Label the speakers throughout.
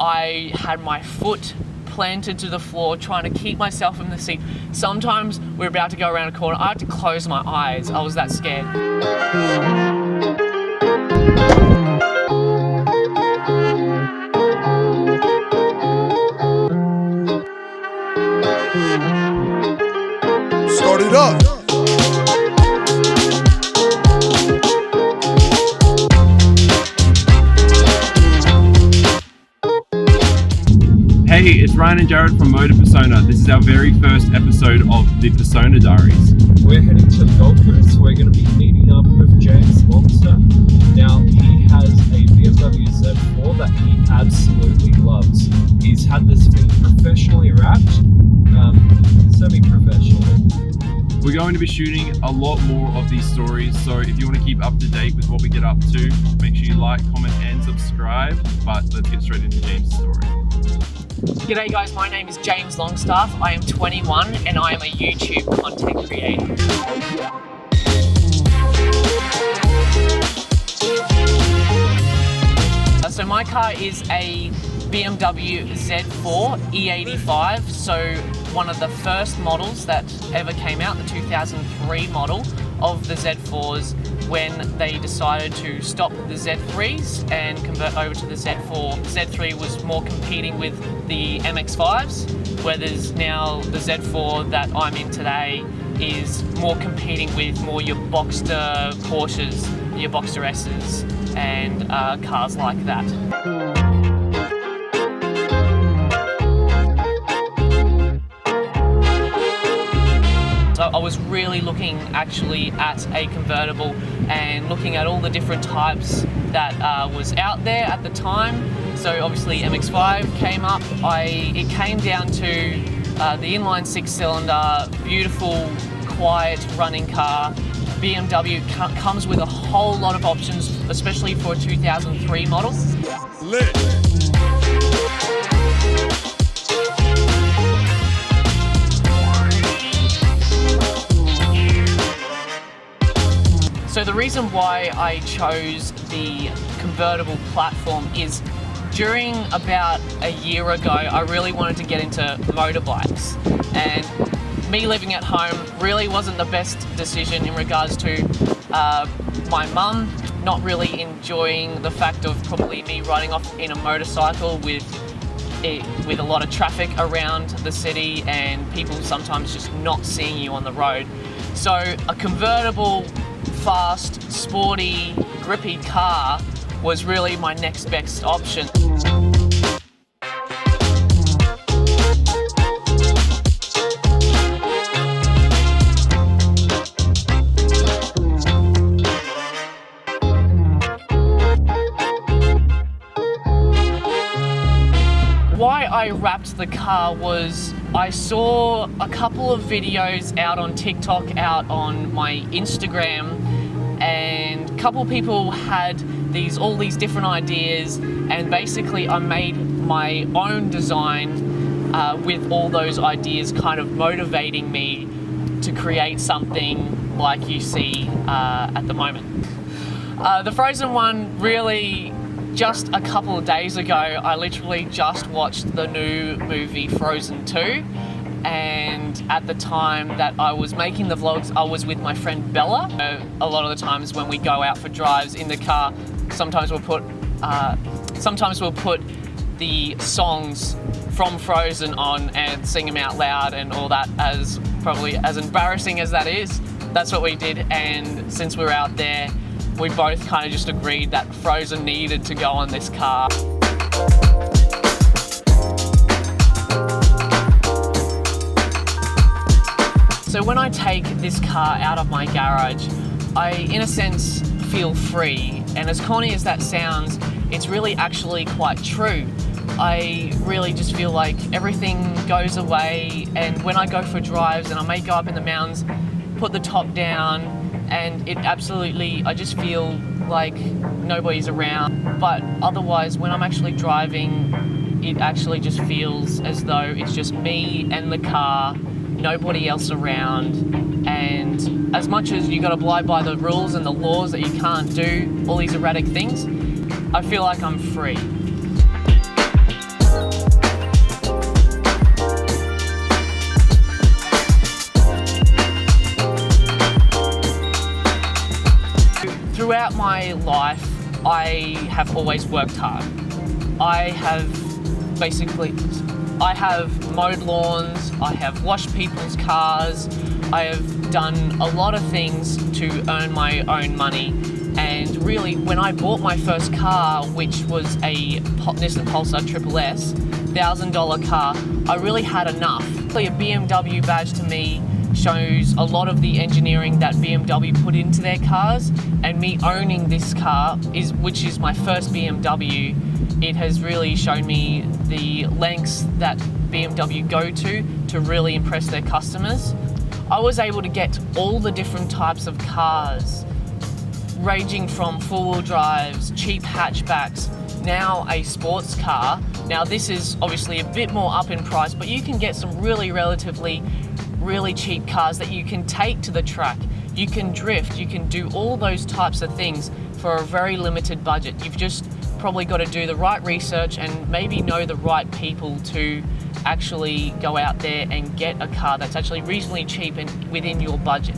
Speaker 1: I had my foot planted to the floor, trying to keep myself in the seat. Sometimes we're about to go around a corner, I had to close my eyes. I was that scared.
Speaker 2: Start it up.
Speaker 3: Hey, it's Ryan and Jared from Motor Persona. This is our very first episode of the Persona Diaries.
Speaker 4: We're heading to the Gold Coast. We're going to be meeting up with James Longstaff. Now, he has a BMW Z4 that he absolutely loves. He's had this thing professionally wrapped, semi-professionally.
Speaker 3: We're going to be shooting a lot more of these stories, so if you want to keep up to date with what we get up to, make sure you like, comment, and subscribe. But let's get straight into James' story.
Speaker 1: G'day guys, my name is James Longstaff. I am 21 and I am a YouTube content creator. So my car is a BMW Z4 E85, so one of the first models that ever came out, the 2003 model of the Z4s, when they decided to stop the Z3s and convert over to the Z4. Z3 was more competing with the MX-5s, whereas now the Z4 that I'm in today is more competing with more your Boxster Porsches, your Boxster S's, and cars like that. So I was really looking actually at a convertible and looking at all the different types that was out there at the time. So obviously MX-5 came up. It came down to the inline 6-cylinder, beautiful, quiet running car. BMW comes with a whole lot of options, especially for a 2003 model.
Speaker 2: Lit.
Speaker 1: So the reason why I chose the convertible platform is during about a year ago, I really wanted to get into motorbikes, and me living at home really wasn't the best decision in regards to my mum not really enjoying the fact of probably me riding off in a motorcycle with a lot of traffic around the city and people sometimes just not seeing you on the road. So a convertible, fast, sporty, grippy car was really my next best option. Why I wrapped the car was I saw a couple of videos out on TikTok, out on my Instagram, and a couple of people had all these different ideas, and basically I made my own design with all those ideas kind of motivating me to create something like you see at the moment. The Frozen one, really, just a couple of days ago, I literally just watched the new movie Frozen 2, and at the time that I was making the vlogs, I was with my friend Bella. A lot of the times when we go out for drives in the car, sometimes we'll put the songs from Frozen on and sing them out loud and all that. As probably as embarrassing as that is, that's what we did. And since we were out there, we both kind of just agreed that Frozen needed to go on this car. So when I take this car out of my garage, I, in a sense, feel free. And as corny as that sounds, it's really actually quite true. I really just feel like everything goes away, and when I go for drives and I may go up in the mountains, put the top down, and I just feel like nobody's around. But otherwise, when I'm actually driving, it actually just feels as though it's just me and the car, nobody else around. And as much as you got to abide by the rules and the laws that you can't do all these erratic things, I feel like I'm free. I have always worked hard. I have mowed lawns, I have washed people's cars, I have done a lot of things to earn my own money. And really, when I bought my first car, which was a Nissan Pulsar SSS, $1,000 car, I really had enough. A BMW badge to me shows a lot of the engineering that BMW put into their cars, and me owning this car, which is my first BMW, it has really shown me the lengths that BMW go to really impress their customers. I was able to get all the different types of cars, ranging from four-wheel drives, cheap hatchbacks, now a sports car. Now this is obviously a bit more up in price, but you can get some relatively cheap cars that you can take to the track. You can drift, you can do all those types of things for a very limited budget. You've just probably got to do the right research and maybe know the right people to actually go out there and get a car that's actually reasonably cheap and within your budget.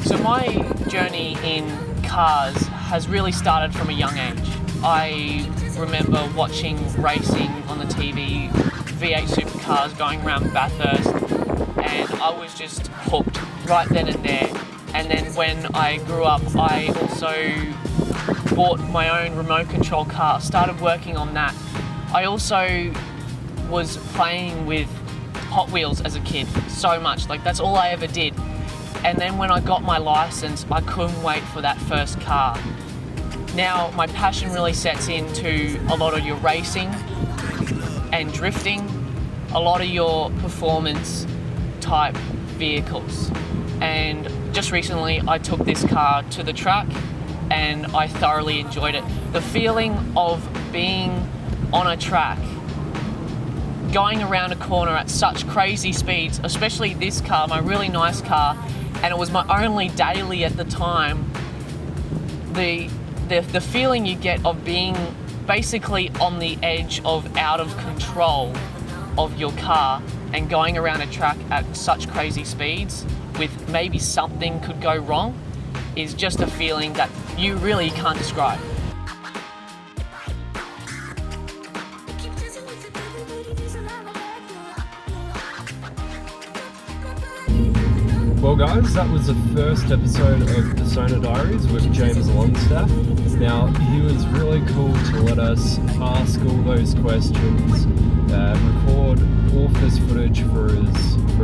Speaker 1: So my journey in cars has really started from a young age. I remember watching racing on the TV, V8 supercars going around Bathurst, and I was just hooked right then and there. And then when I grew up, I also bought my own remote control car, started working on that. I also was playing with Hot Wheels as a kid so much, like that's all I ever did. And then when I got my license, I couldn't wait for that first car. Now my passion really sets into a lot of your racing and drifting, a lot of your performance type vehicles. And just recently I took this car to the track and I thoroughly enjoyed it. The feeling of being on a track, going around a corner at such crazy speeds, especially this car, my really nice car, and it was my only daily at the time. The feeling you get of being basically on the edge of out of control of your car and going around a track at such crazy speeds with maybe something could go wrong is just a feeling that you really can't describe.
Speaker 4: Well guys, that was the first episode of the Sony Diaries with James Longstaff. Now, he was really cool to let us ask all those questions, record all this footage for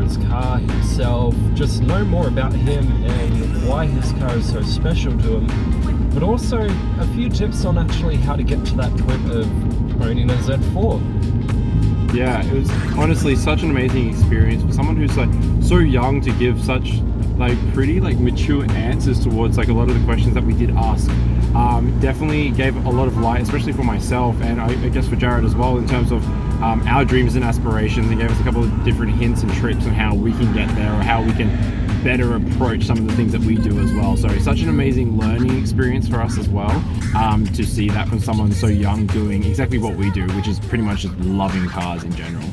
Speaker 4: his car himself, just know more about him and why his car is so special to him, but also a few tips on actually how to get to that point of owning a Z4.
Speaker 3: Yeah, it was honestly such an amazing experience for someone who's like so young to give such like pretty like mature answers towards like a lot of the questions that we did ask. Definitely gave a lot of light, especially for myself and I guess for Jared as well, in terms of our dreams and aspirations, and gave us a couple of different hints and tricks on how we can get there or how we can better approach some of the things that we do as well. So such an amazing learning experience for us as well, to see that from someone so young doing exactly what we do, which is pretty much just loving cars in general.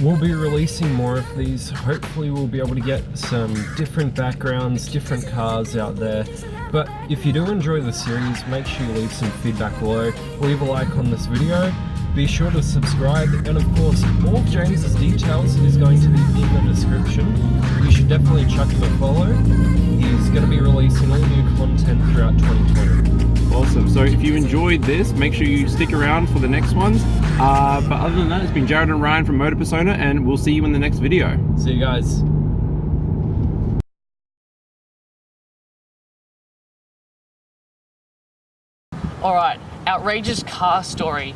Speaker 4: We'll be releasing more of these. Hopefully we'll be able to get some different backgrounds, different cars out there. But if you do enjoy the series, make sure you leave some feedback below, leave a like on this video, be sure to subscribe, and of course all of James's details is going to be in the description. You should definitely chuck him a follow. He's going to be releasing all new content throughout 2020.
Speaker 3: Awesome. So if you enjoyed this, make sure you stick around for the next ones. But other than that, it's been Jared and Ryan from Motor Persona, and we'll see you in the next video.
Speaker 4: See you guys.
Speaker 1: Alright, outrageous car story.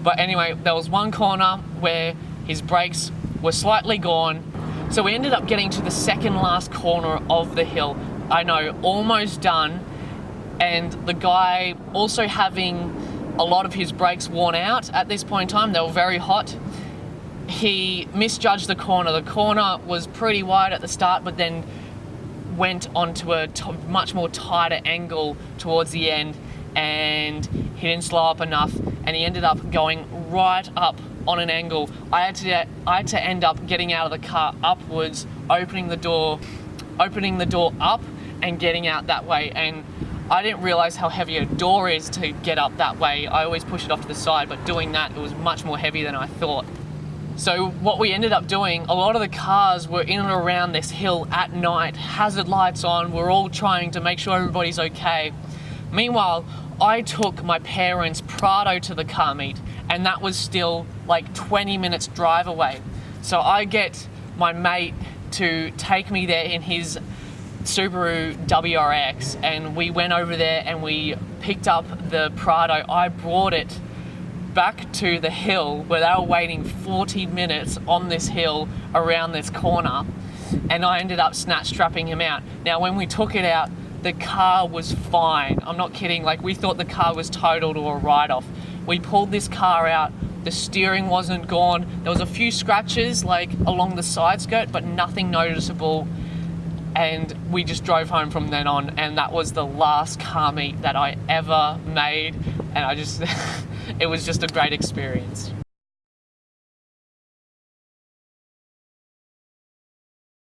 Speaker 1: But anyway, there was one corner where his brakes were slightly gone. So we ended up getting to the second last corner of the hill. I know, almost done. And the guy also having a lot of his brakes worn out at this point in time. They were very hot. He misjudged the corner. The corner was pretty wide at the start, but then went onto a much more tighter angle towards the end, and he didn't slow up enough, and he ended up going right up on an angle. I had to end up getting out of the car upwards, opening the door up and getting out that way. And I didn't realize how heavy a door is to get up that way. I always push it off to the side, but doing that, it was much more heavy than I thought. So what we ended up doing, a lot of the cars were in and around this hill at night, hazard lights on, we're all trying to make sure everybody's okay. Meanwhile, I took my parents' Prado to the car meet, and that was still like 20 minutes drive away. So I get my mate to take me there in his Subaru WRX, and we went over there and we picked up the Prado. I brought it back to the hill where they were waiting 40 minutes on this hill around this corner, and I ended up snatch strapping him out. Now when we took it out, the car was fine. I'm not kidding, like we thought the car was totaled or a write-off. We pulled this car out, the steering wasn't gone, there was a few scratches like along the side skirt, but nothing noticeable, and we just drove home from then on, and that was the last car meet that I ever made, and I just it was just a great experience.